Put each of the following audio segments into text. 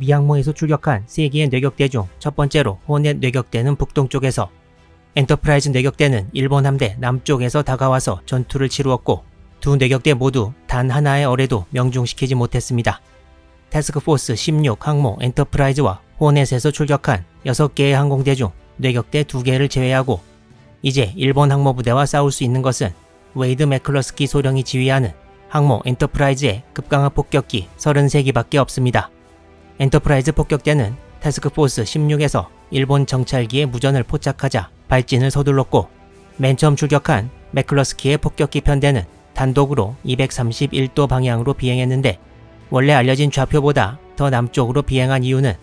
미 항모에서 출격한 3개의 뇌격대 중 첫 번째로 호넷 뇌격대는 북동쪽에서, 엔터프라이즈 뇌격대는 일본 함대 남쪽에서 다가와서 전투를 치루었고, 두 뇌격대 모두 단 하나의 어뢰도 명중시키지 못했습니다. 태스크포스 16 항모 엔터프라이즈와 호넷에서 출격한 6개의 항공대 중 뇌격대 2개를 제외하고 이제 일본 항모부대와 싸울 수 있는 것은 웨이드 맥클러스키 소령이 지휘하는 항모 엔터프라이즈의 급강화 폭격기 33기밖에 없습니다. 엔터프라이즈 폭격대는 태스크포스 16에서 일본 정찰기의 무전을 포착하자 발진을 서둘렀고, 맨 처음 출격한 맥클러스키의 폭격기 편대는 단독으로 231도 방향으로 비행했는데, 원래 알려진 좌표보다 더 남쪽으로 비행한 이유는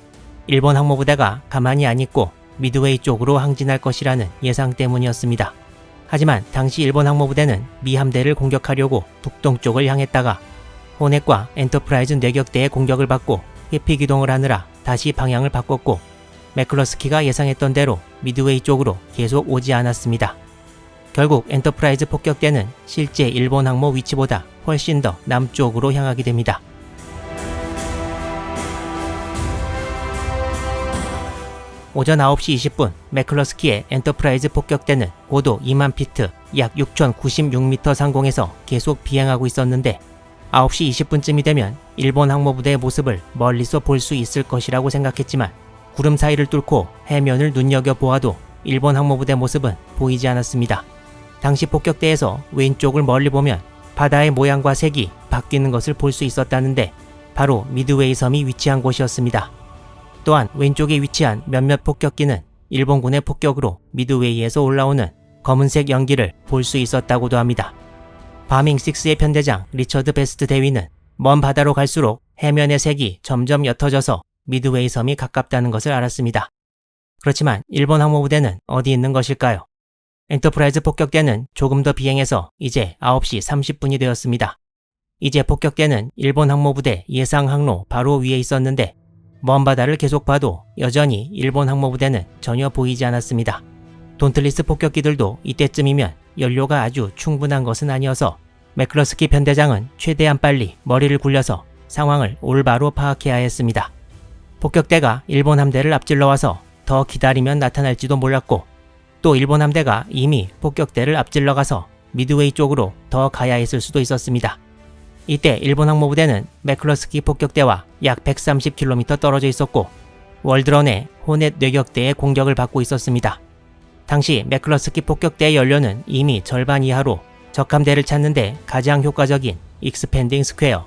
일본 항모부대가 가만히 안 있고 미드웨이 쪽으로 항진할 것이라는 예상 때문이었습니다. 하지만 당시 일본 항모부대는 미 함대를 공격하려고 북동쪽을 향했다가 호넷과 엔터프라이즈 뇌격대의 공격을 받고 회피 기동을 하느라 다시 방향을 바꿨고, 맥클러스키가 예상했던 대로 미드웨이 쪽으로 계속 오지 않았습니다. 결국 엔터프라이즈 폭격대는 실제 일본 항모 위치보다 훨씬 더 남쪽으로 향하게 됩니다. 오전 9시 20분 맥클러스키의 엔터프라이즈 폭격대는 고도 2만 피트 약 6,096m 상공에서 계속 비행하고 있었는데, 9시 20분쯤이 되면 일본 항모부대의 모습을 멀리서 볼 수 있을 것이라고 생각했지만 구름 사이를 뚫고 해면을 눈여겨보아도 일본 항모부대 모습은 보이지 않았습니다. 당시 폭격대에서 왼쪽을 멀리 보면 바다의 모양과 색이 바뀌는 것을 볼 수 있었다는데 바로 미드웨이 섬이 위치한 곳이었습니다. 또한 왼쪽에 위치한 몇몇 폭격기는 일본군의 폭격으로 미드웨이에서 올라오는 검은색 연기를 볼 수 있었다고도 합니다. 바밍6의 편대장 리처드 베스트 대위는 먼 바다로 갈수록 해면의 색이 점점 옅어져서 미드웨이 섬이 가깝다는 것을 알았습니다. 그렇지만 일본 항모부대는 어디 있는 것일까요? 엔터프라이즈 폭격대는 조금 더 비행해서 이제 9시 30분이 되었습니다. 이제 폭격대는 일본 항모부대 예상 항로 바로 위에 있었는데, 먼 바다를 계속 봐도 여전히 일본 항모부대는 전혀 보이지 않았습니다. 돈틀리스 폭격기들도 이때쯤이면 연료가 아주 충분한 것은 아니어서 맥클러스키 편대장은 최대한 빨리 머리를 굴려서 상황을 올바로 파악해야 했습니다. 폭격대가 일본 함대를 앞질러 와서 더 기다리면 나타날지도 몰랐고, 또 일본 함대가 이미 폭격대를 앞질러 가서 미드웨이 쪽으로 더 가야 했을 수도 있었습니다. 이때 일본 항모부대는 맥클러스키 폭격대와 약 130km 떨어져 있었고 월드런의 호넷 뇌격대의 공격을 받고 있었습니다. 당시 맥클러스키 폭격대의 연료는 이미 절반 이하로 적함대를 찾는데 가장 효과적인 익스펜딩 스퀘어,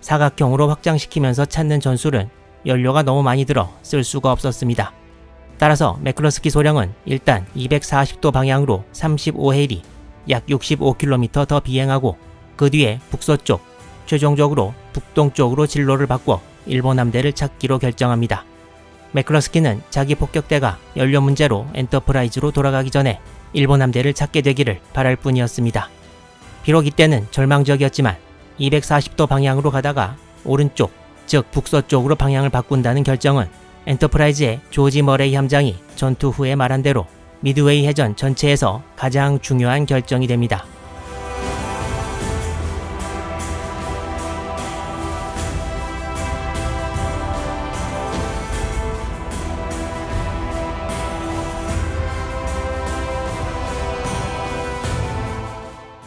사각형으로 확장시키면서 찾는 전술은 연료가 너무 많이 들어 쓸 수가 없었습니다. 따라서 맥클러스키 소령은 일단 240도 방향으로 35해리 약 65km 더 비행하고 그 뒤에 북서쪽, 최종적으로 북동쪽으로 진로를 바꿔 일본 함대를 찾기로 결정합니다. 맥클러스키는 자기 폭격대가 연료 문제로 엔터프라이즈로 돌아가기 전에 일본 함대를 찾게 되기를 바랄 뿐이었습니다. 비록 이때는 절망적이었지만 240도 방향으로 가다가 오른쪽, 즉 북서쪽으로 방향을 바꾼다는 결정은 엔터프라이즈의 조지 머레이 함장이 전투 후에 말한 대로 미드웨이 해전 전체에서 가장 중요한 결정이 됩니다.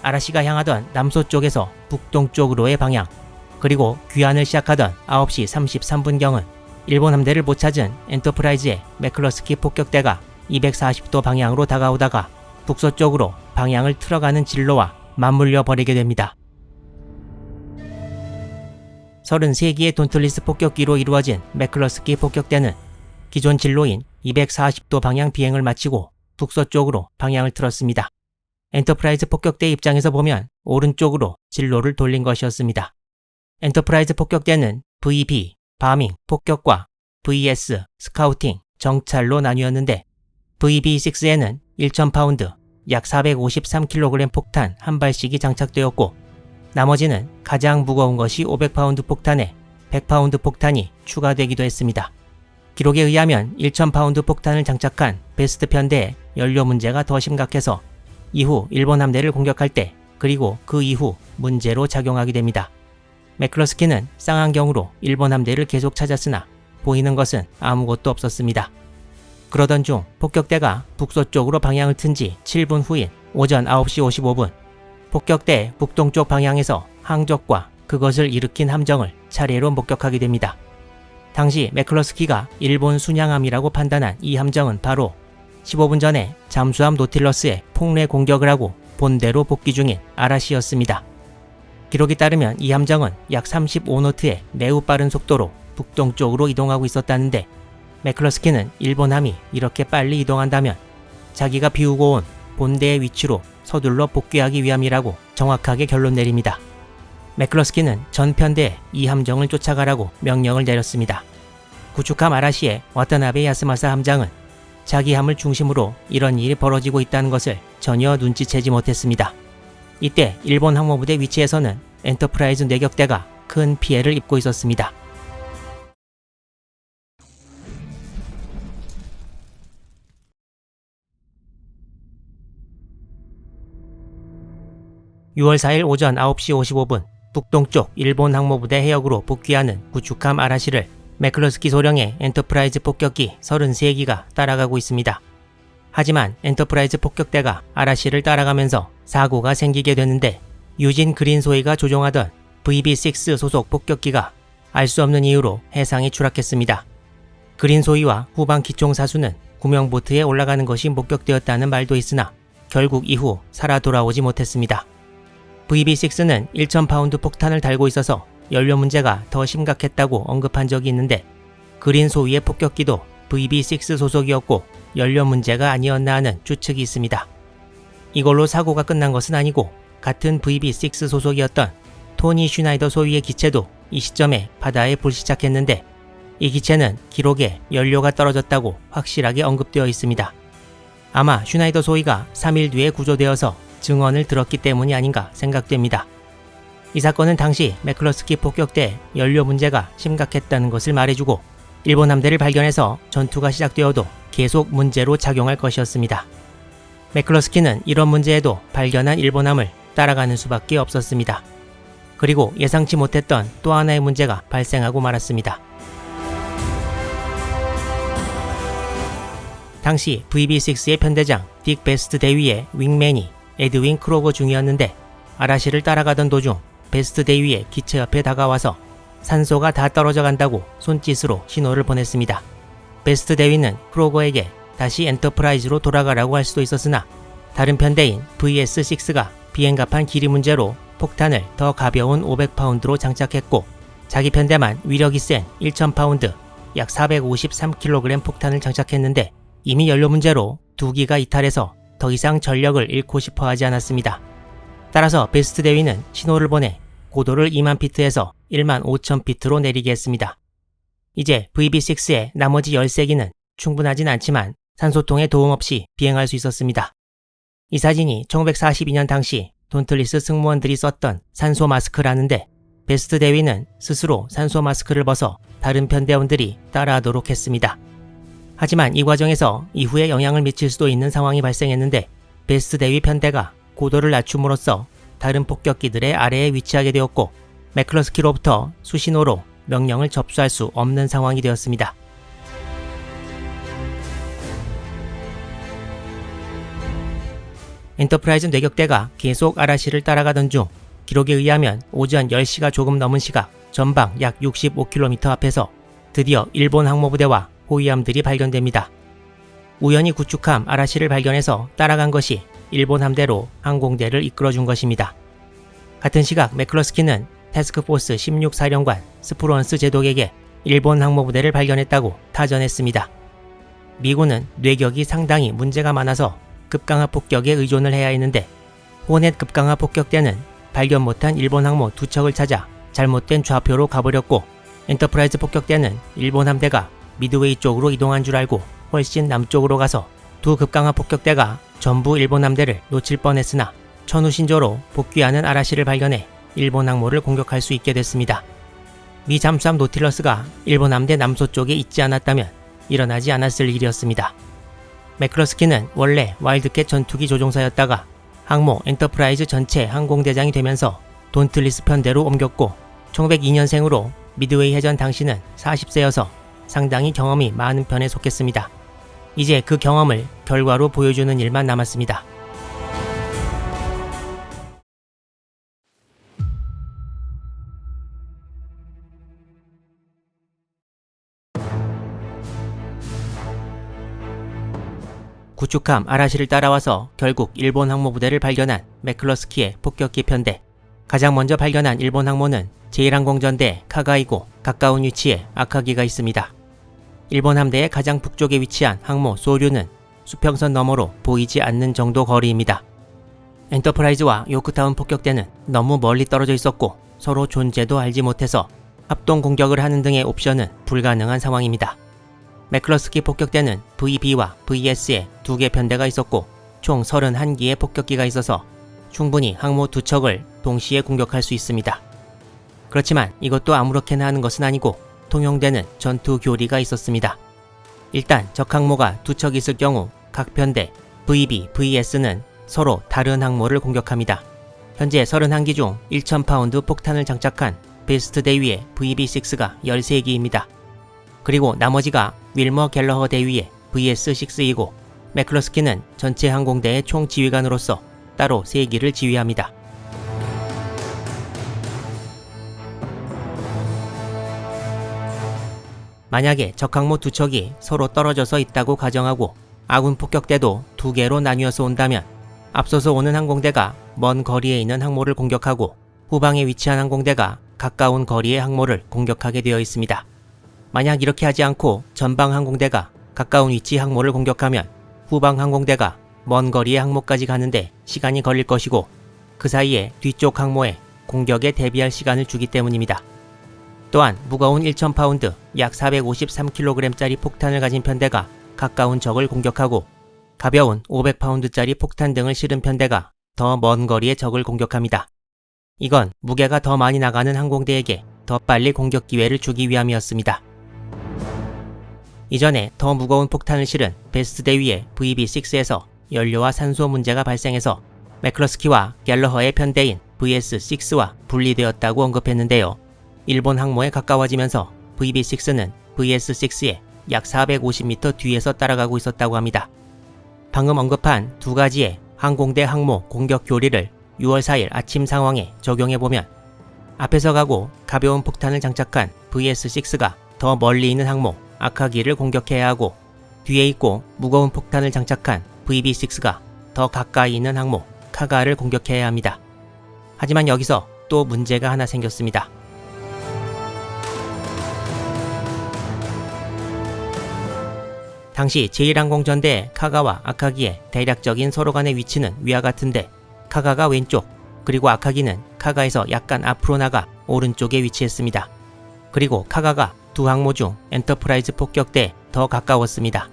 아라시가 향하던 남서쪽에서 북동쪽으로의 방향, 그리고 귀환을 시작하던 9시 33분경은 일본 함대를 못 찾은 엔터프라이즈의 맥클러스키 폭격대가 240도 방향으로 다가오다가 북서쪽으로 방향을 틀어가는 진로와 맞물려 버리게 됩니다. 33기의 돈틀리스 폭격기로 이루어진 맥클러스키 폭격대는 기존 진로인 240도 방향 비행을 마치고 북서쪽으로 방향을 틀었습니다. 엔터프라이즈 폭격대 입장에서 보면 오른쪽으로 진로를 돌린 것이었습니다. 엔터프라이즈 폭격대는 VB, 바밍, 폭격과 VS, 스카우팅, 정찰로 나뉘었는데 VB6에는 1000파운드, 약 453kg 폭탄 한 발씩이 장착되었고 나머지는 가장 무거운 것이 500파운드 폭탄에 100파운드 폭탄이 추가되기도 했습니다. 기록에 의하면 1000파운드 폭탄을 장착한 베스트 편대의 연료 문제가 더 심각해서 이후 일본 함대를 공격할 때 그리고 그 이후 문제로 작용하게 됩니다. 맥클러스키는 쌍안경으로 일본 함대를 계속 찾았으나 보이는 것은 아무것도 없었습니다. 그러던 중 폭격대가 북서쪽으로 방향을 튼 지 7분 후인 오전 9시 55분, 폭격대 북동쪽 방향에서 항적과 그것을 일으킨 함정을 차례로 목격하게 됩니다. 당시 매클러스키가 일본 순양함이라고 판단한 이 함정은 바로 15분 전에 잠수함 노틸러스에 폭래 공격을 하고 본대로 복귀 중인 아라시였습니다. 기록에 따르면 이 함정은 약 35노트의 매우 빠른 속도로 북동쪽으로 이동하고 있었다는데, 매클러스키는 일본함이 이렇게 빨리 이동한다면 자기가 비우고 온 본대의 위치로 서둘러 복귀하기 위함이라고 정확하게 결론 내립니다. 매클러스키는 전 편대에 이 함정을 쫓아가라고 명령을 내렸습니다. 구축함 아라시의 와타나베 야스마사 함장은 자기 함을 중심으로 이런 일이 벌어지고 있다는 것을 전혀 눈치채지 못했습니다. 이때 일본 항모부대 위치에서는 엔터프라이즈 뇌격대가 큰 피해를 입고 있었습니다. (6월 4일) 오전 9시 55분 북동쪽 일본 항모부대 해역으로 복귀하는 구축함 아라시를 매클러스키 소령의 엔터프라이즈 폭격기 33기가 따라가고 있습니다. 하지만 엔터프라이즈 폭격대가 아라시를 따라가면서 사고가 생기게 되는데, 유진 그린소이가 조종하던 VB6 소속 폭격기가 알 수 없는 이유로 해상에 추락했습니다. 그린소이와 후방 기총 사수는 구명보트에 올라가는 것이 목격되었다는 말도 있으나 결국 이후 살아 돌아오지 못했습니다. VB6는 1000파운드 폭탄을 달고 있어서 연료 문제가 더 심각했다고 언급한 적이 있는데, 그린소이의 폭격기도 VB6 소속이었고 연료 문제가 아니었나 하는 추측이 있습니다. 이걸로 사고가 끝난 것은 아니고, 같은 VB6 소속이었던 토니 슈나이더 소위의 기체도 이 시점에 바다에 불시착했는데, 이 기체는 기록에 연료가 떨어졌다고 확실하게 언급되어 있습니다. 아마 슈나이더 소위가 3일 뒤에 구조되어서 증언을 들었기 때문이 아닌가 생각됩니다. 이 사건은 당시 매클러스키 폭격대에 연료 문제가 심각했다는 것을 말해주고, 일본 함대를 발견해서 전투가 시작되어도 계속 문제로 작용할 것이었습니다. 매클러스키는 이런 문제에도 발견한 일본함을 따라가는 수밖에 없었습니다. 그리고 예상치 못했던 또 하나의 문제가 발생하고 말았습니다. 당시 VB6의 편대장 딕 베스트 대위의 윙맨이 에드윈 크로거 중이었는데, 아라시를 따라가던 도중 베스트 대위의 기체 옆에 다가와서 산소가 다 떨어져 간다고 손짓으로 신호를 보냈습니다. 베스트 대위는 크로거에게 다시 엔터프라이즈로 돌아가라고 할 수도 있었으나, 다른 편대인 VS6가 비행갑판 길이 문제로 폭탄을 더 가벼운 500파운드로 장착했고, 자기 편대만 위력이 센 1000파운드 약 453kg 폭탄을 장착했는데, 이미 연료 문제로 2기가 이탈해서 더 이상 전력을 잃고 싶어 하지 않았습니다. 따라서 베스트 대위는 신호를 보내 고도를 2만 피트에서 1만 5천 피트로 내리게 했습니다. 이제 VB6의 나머지 13기는 충분하진 않지만 산소통에 도움 없이 비행할 수 있었습니다. 이 사진이 1942년 당시 돈틀리스 승무원들이 썼던 산소 마스크라는데, 베스트 대위는 스스로 산소 마스크를 벗어 다른 편대원들이 따라하도록 했습니다. 하지만 이 과정에서 이후에 영향을 미칠 수도 있는 상황이 발생했는데, 베스트 대위 편대가 고도를 낮춤으로써 다른 폭격기들의 아래에 위치하게 되었고, 매클러스키로부터 수신호로 명령을 접수할 수 없는 상황이 되었습니다. 엔터프라이즈 뇌격대가 계속 아라시를 따라가던 중 기록에 의하면 오전 10시가 조금 넘은 시각 전방 약 65km 앞에서 드디어 일본 항모부대와 호위함들이 발견됩니다. 우연히 구축함 아라시를 발견해서 따라간 것이 일본 함대로 항공대를 이끌어준 것입니다. 같은 시각 매클러스키는 태스크포스 16 사령관 스프론스 제독에게 일본 항모부대를 발견했다고 타전했습니다. 미군은 뇌격이 상당히 문제가 많아서 급강하 폭격에 의존을 해야 했는데, 호넷 급강하 폭격대는 발견 못한 일본 항모 2척을 찾아 잘못된 좌표로 가버렸고, 엔터프라이즈 폭격대는 일본 함대가 미드웨이 쪽으로 이동한 줄 알고 훨씬 남쪽으로 가서 두 급강하 폭격대가 전부 일본 함대를 놓칠 뻔했으나 천우 신조로 복귀하는 아라시를 발견해 일본 항모를 공격할 수 있게 됐습니다. 미 잠수함 노틸러스가 일본 함대 남서쪽에 있지 않았다면 일어나지 않았을 일이었습니다. 매클러스키는 원래 와일드캣 전투기 조종사였다가 항모 엔터프라이즈 전체 항공대장이 되면서 돈틀리스 편대로 옮겼고, 1902년생으로 미드웨이 해전 당시는 40세여서 상당히 경험이 많은 편에 속했습니다. 이제 그 경험을 결과로 보여주는 일만 남았습니다. 구축함 아라시를 따라와서 결국 일본 항모부대를 발견한 매클러스키의 폭격기 편대. 가장 먼저 발견한 일본 항모는 제1항공전대 카가이고 가까운 위치에 아카기가 있습니다. 일본 함대의 가장 북쪽에 위치한 항모 소류는 수평선 너머로 보이지 않는 정도 거리입니다. 엔터프라이즈와 요크타운 폭격대는 너무 멀리 떨어져 있었고 서로 존재도 알지 못해서 합동 공격을 하는 등의 옵션은 불가능한 상황입니다. 매클러스키 폭격대는 VB와 VS에 2개 편대가 있었고 총 31기의 폭격기가 있어서 충분히 항모 2척을 동시에 공격할 수 있습니다. 그렇지만 이것도 아무렇게나 하는 것은 아니고 통용되는 전투 교리가 있었습니다. 일단 적 항모가 2척 있을 경우 각 편대 VB, VS는 서로 다른 항모를 공격합니다. 현재 31기 중 1000파운드 폭탄을 장착한 베스트 대위의 VB6가 13기입니다. 그리고 나머지가 윌머 갤러허 대위의 VS6이고 매클러스키는 전체 항공대의 총지휘관으로서 따로 3기를 지휘합니다. 만약에 적 항모 2척이 서로 떨어져서 있다고 가정하고 아군 폭격대도 2개로 나뉘어서 온다면 앞서서 오는 항공대가 먼 거리에 있는 항모를 공격하고 후방에 위치한 항공대가 가까운 거리의 항모를 공격하게 되어 있습니다. 만약 이렇게 하지 않고 전방 항공대가 가까운 위치 항모를 공격하면 후방 항공대가 먼 거리의 항모까지 가는데 시간이 걸릴 것이고 그 사이에 뒤쪽 항모에 공격에 대비할 시간을 주기 때문입니다. 또한 무거운 1000파운드 약 453kg짜리 폭탄을 가진 편대가 가까운 적을 공격하고 가벼운 500파운드짜리 폭탄 등을 실은 편대가 더 먼 거리의 적을 공격합니다. 이건 무게가 더 많이 나가는 항공대에게 더 빨리 공격 기회를 주기 위함이었습니다. 이전에 더 무거운 폭탄을 실은 베스트 대위의 VB6에서 연료와 산소 문제가 발생해서 매클러스키와 갤러허의 편대인 VS6와 분리되었다고 언급했는데요. 일본 항모에 가까워지면서 VB6는 VS6의 약 450m 뒤에서 따라가고 있었다고 합니다. 방금 언급한 2가지의 항공대 항모 공격 교리를 6월 4일 아침 상황에 적용해보면 앞에서 가고 가벼운 폭탄을 장착한 VS6가 더 멀리 있는 항모 아카기를 공격해야 하고 뒤에 있고 무거운 폭탄을 장착한 VB6가 더 가까이 있는 항모 카가를 공격해야 합니다. 하지만 여기서 또 문제가 하나 생겼습니다. 당시 제1항공전대 카가와 아카기의 대략적인 서로 간의 위치는 위와 같은데 카가가 왼쪽 그리고 아카기는 카가에서 약간 앞으로 나가 오른쪽에 위치했습니다. 그리고 카가가 두 항모 중 엔터프라이즈 폭격대에 더 가까웠습니다.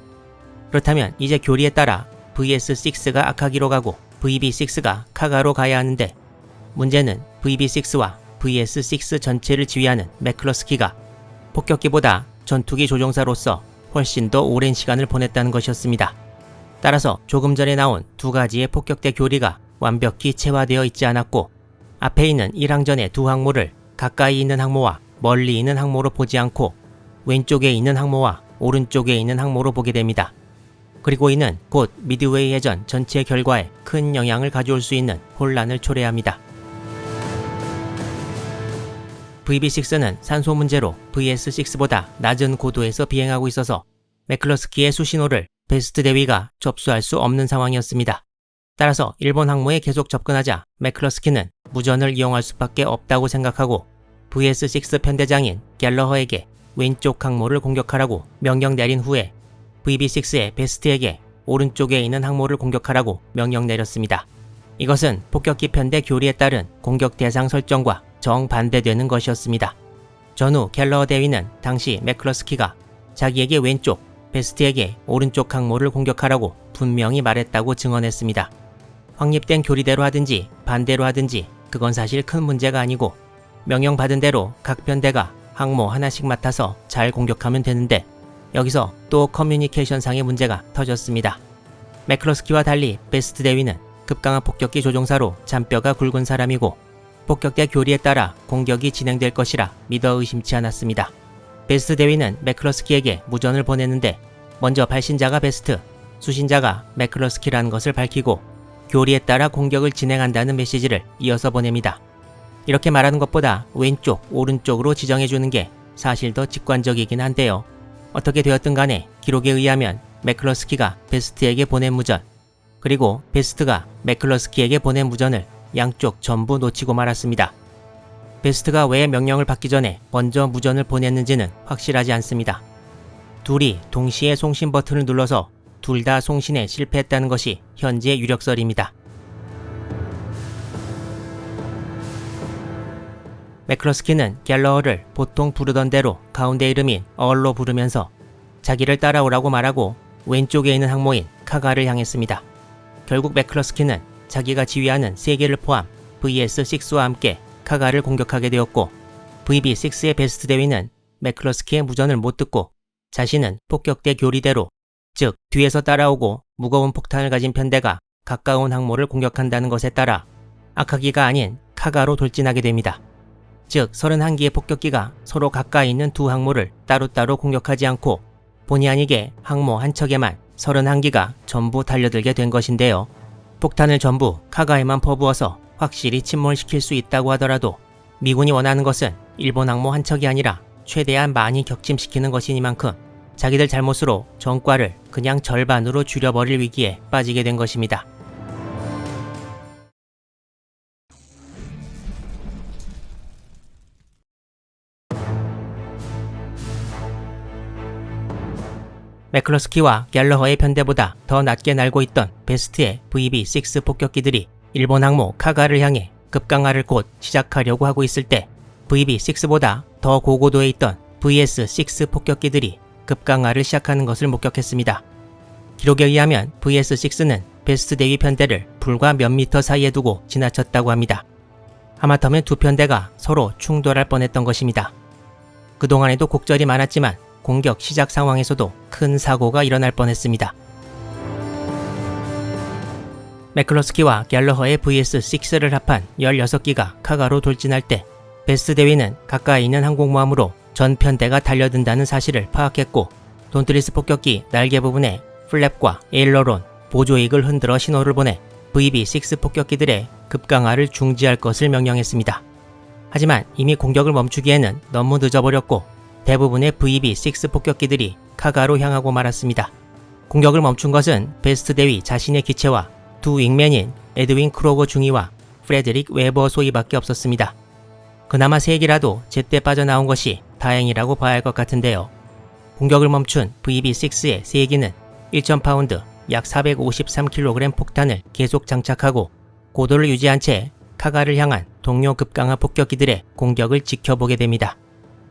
그렇다면 이제 교리에 따라 VS6가 아카기로 가고 VB6가 카가로 가야 하는데 문제는 VB6와 VS6 전체를 지휘하는 매클러스키가 폭격기보다 전투기 조종사로서 훨씬 더 오랜 시간을 보냈다는 것이었습니다. 따라서 조금 전에 나온 2가지의 폭격대 교리가 완벽히 체화되어 있지 않았고 앞에 있는 1항전의 두 항모를 가까이 있는 항모와 멀리 있는 항모로 보지 않고 왼쪽에 있는 항모와 오른쪽에 있는 항모로 보게 됩니다. 그리고 이는 곧 미드웨이 해전 전체 결과에 큰 영향을 가져올 수 있는 혼란을 초래합니다. VB6는 산소 문제로 VS6보다 낮은 고도에서 비행하고 있어서 매클러스키의 수신호를 베스트 대위가 접수할 수 없는 상황이었습니다. 따라서 일본 항모에 계속 접근하자 매클러스키는 무전을 이용할 수밖에 없다고 생각하고 VS6 편대장인 갤러허에게 왼쪽 항모를 공격하라고 명령 내린 후에 VB6의 베스트에게 오른쪽에 있는 항모를 공격하라고 명령 내렸습니다. 이것은 폭격기 편대 교리에 따른 공격 대상 설정과 정반대되는 것이었습니다. 전후 갤러허 대위는 당시 매클러스키가 자기에게 왼쪽, 베스트에게 오른쪽 항모를 공격하라고 분명히 말했다고 증언했습니다. 확립된 교리대로 하든지 반대로 하든지 그건 사실 큰 문제가 아니고 명령받은 대로 각 편대가 항모 하나씩 맡아서 잘 공격하면 되는데 여기서 또 커뮤니케이션상의 문제가 터졌습니다. 매클러스키와 달리 베스트 대위는 급강한 폭격기 조종사로 잔뼈가 굵은 사람이고 폭격대 교리에 따라 공격이 진행될 것이라 믿어 의심치 않았습니다. 베스트 대위는 매클러스키에게 무전을 보냈는데 먼저 발신자가 베스트, 수신자가 매클러스키라는 것을 밝히고 교리에 따라 공격을 진행한다는 메시지를 이어서 보냅니다. 이렇게 말하는 것보다 왼쪽, 오른쪽으로 지정해주는 게 사실 더 직관적이긴 한데요. 어떻게 되었든 간에 기록에 의하면 매클러스키가 베스트에게 보낸 무전, 그리고 베스트가 매클러스키에게 보낸 무전을 양쪽 전부 놓치고 말았습니다. 베스트가 왜 명령을 받기 전에 먼저 무전을 보냈는지는 확실하지 않습니다. 둘이 동시에 송신 버튼을 눌러서 둘 다 송신에 실패했다는 것이 현재 유력설입니다. 매클러스키는 갤러허를 보통 부르던 대로 가운데 이름인 얼로 부르면서 자기를 따라오라고 말하고 왼쪽에 있는 항모인 카가를 향했습니다. 결국 매클러스키는 자기가 지휘하는 3개를 포함 VS6와 함께 카가를 공격하게 되었고 VB6의 베스트 대위는 매클러스키의 무전을 못 듣고 자신은 폭격대 교리대로, 즉 뒤에서 따라오고 무거운 폭탄을 가진 편대가 가까운 항모를 공격한다는 것에 따라 아카기가 아닌 카가로 돌진하게 됩니다. 즉 31기의 폭격기가 서로 가까이 있는 두 항모를 따로따로 공격하지 않고 본의 아니게 항모 한 척에만 31기가 전부 달려들게 된 것인데요. 폭탄을 전부 카가에만 퍼부어서 확실히 침몰시킬 수 있다고 하더라도 미군이 원하는 것은 일본 항모 한 척이 아니라 최대한 많이 격침시키는 것이니만큼 자기들 잘못으로 전과를 그냥 절반으로 줄여버릴 위기에 빠지게 된 것입니다. 매클러스키와 갤러허의 편대보다 더 낮게 날고 있던 베스트의 VB6 폭격기들이 일본 항모 카가를 향해 급강하를 곧 시작하려고 하고 있을 때 VB6보다 더 고고도에 있던 VS6 폭격기들이 급강하를 시작하는 것을 목격했습니다. 기록에 의하면 VS6는 베스트 대위 편대를 불과 몇 미터 사이에 두고 지나쳤다고 합니다. 하마터면 두 편대가 서로 충돌할 뻔했던 것입니다. 그동안에도 곡절이 많았지만 공격 시작 상황에서도 큰 사고가 일어날 뻔했습니다. 매클러스키와 갤러허의 VS6를 합한 16기가 카가로 돌진할 때 베스트 대위는 가까이 있는 항공모함으로 전 편대가 달려든다는 사실을 파악했고 돈트리스 폭격기 날개 부분에 플랩과 에일러론, 보조익을 흔들어 신호를 보내 VB6 폭격기들의 급강하를 중지할 것을 명령했습니다. 하지만 이미 공격을 멈추기에는 너무 늦어버렸고 대부분의 VB6 폭격기들이 카가로 향하고 말았습니다. 공격을 멈춘 것은 베스트 대위 자신의 기체와 두 윙맨인 에드윈 크로거 중위와 프레드릭 웨버 소위밖에 없었습니다. 그나마 3기라도 제때 빠져나온 것이 다행이라고 봐야 할 것 같은데요. 공격을 멈춘 VB6의 3기는 1,000파운드 약 453kg 폭탄을 계속 장착하고 고도를 유지한 채 카가를 향한 동료 급강하 폭격기들의 공격을 지켜보게 됩니다.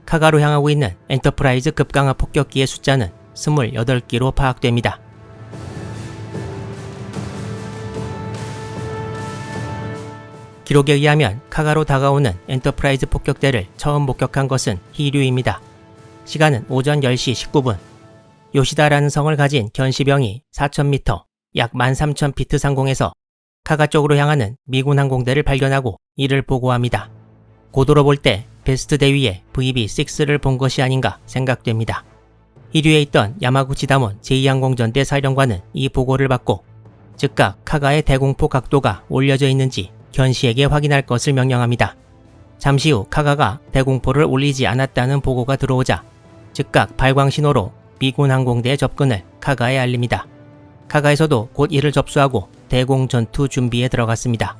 카가로 향하고 있는 엔터프라이즈 급강하 폭격기의 숫자는 28기로 파악됩니다. 기록에 의하면 카가로 다가오는 엔터프라이즈 폭격대를 처음 목격한 것은 히류입니다. 시간은 오전 10시 19분. 요시다라는 성을 가진 견시병이 4,000m, 약 13,000피트 상공에서 카가 쪽으로 향하는 미군 항공대를 발견하고 이를 보고합니다. 고도로 볼 때 베스트 대위의 VB6를 본 것이 아닌가 생각됩니다. 히류에 있던 야마구치 다몬 제2항공전대 사령관은 이 보고를 받고 즉각 카가의 대공포 각도가 올려져 있는지 견시에게 확인할 것을 명령합니다. 잠시 후 카가가 대공포를 올리지 않았다는 보고가 들어오자 즉각 발광 신호로 미군 항공대의 접근을 카가에 알립니다. 카가에서도 곧 이를 접수하고 대공 전투 준비에 들어갔습니다.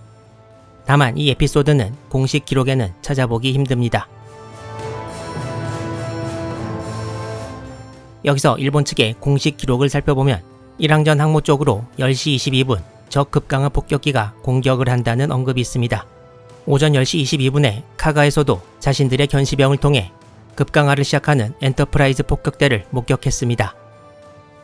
다만 이 에피소드는 공식 기록에는 찾아보기 힘듭니다. 여기서 일본 측의 공식 기록을 살펴보면 1항전 항모 쪽으로 10시 22분 적 급강하 폭격기가 공격을 한다는 언급이 있습니다. 오전 10시 22분에 카가에서도 자신들의 견시병을 통해 급강하를 시작하는 엔터프라이즈 폭격대를 목격했습니다.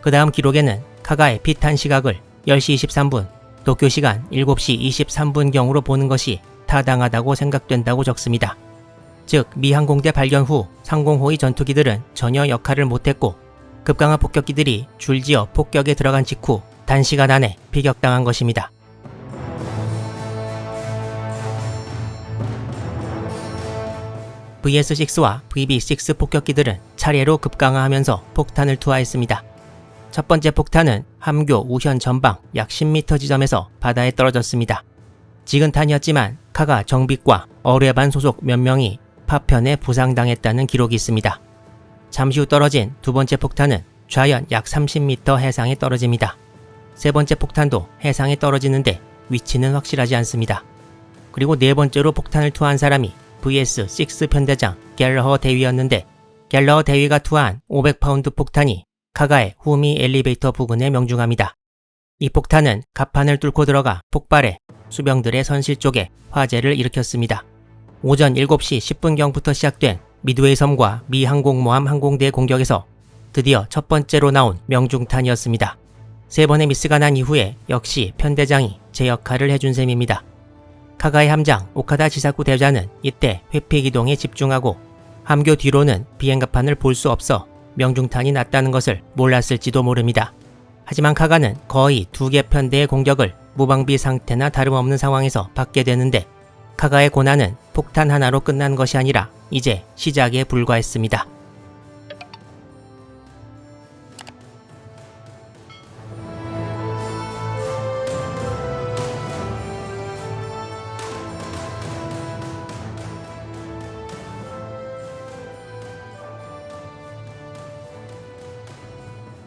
그 다음 기록에는 카가의 피탄 시각을 10시 23분, 도쿄 시간 7시 23분경으로 보는 것이 타당하다고 생각된다고 적습니다. 즉, 미 항공대 발견 후 상공호위 전투기들은 전혀 역할을 못했고 급강하 폭격기들이 줄지어 폭격에 들어간 직후 단시간 안에 피격당한 것입니다. VS6와 VB6 폭격기들은 차례로 급강하하면서 폭탄을 투하했습니다. 첫 번째 폭탄은 함교 우현 전방 약 10m 지점에서 바다에 떨어졌습니다. 지근탄이었지만 카가 정빅과 어뢰반 소속 몇 명이 파편에 부상당했다는 기록이 있습니다. 잠시 후 떨어진 두 번째 폭탄은 좌연 약 30m 해상에 떨어집니다. 세 번째 폭탄도 해상에 떨어지는데 위치는 확실하지 않습니다. 그리고 네 번째로 폭탄을 투하한 사람이 VS6 편대장 갤러허 대위였는데, 갤러허 대위가 투하한 500파운드 폭탄이 카가의 후미 엘리베이터 부근에 명중합니다. 이 폭탄은 갑판을 뚫고 들어가 폭발해 수병들의 선실 쪽에 화재를 일으켰습니다. 오전 7시 10분경부터 시작된 미드웨이 섬과 미 항공모함 항공대의 공격에서 드디어 첫 번째로 나온 명중탄이었습니다. 세 번의 미스가 난 이후에 역시 편대장이 제 역할을 해준 셈입니다. 카가의 함장 오카다 지사쿠 대자는 이때 회피 기동에 집중하고 함교 뒤로는 비행갑판을 볼 수 없어 명중탄이 났다는 것을 몰랐을지도 모릅니다. 하지만 카가는 거의 두 개 편대의 공격을 무방비 상태나 다름없는 상황에서 받게 되는데, 카가의 고난은 폭탄 하나로 끝난 것이 아니라 이제 시작에 불과했습니다.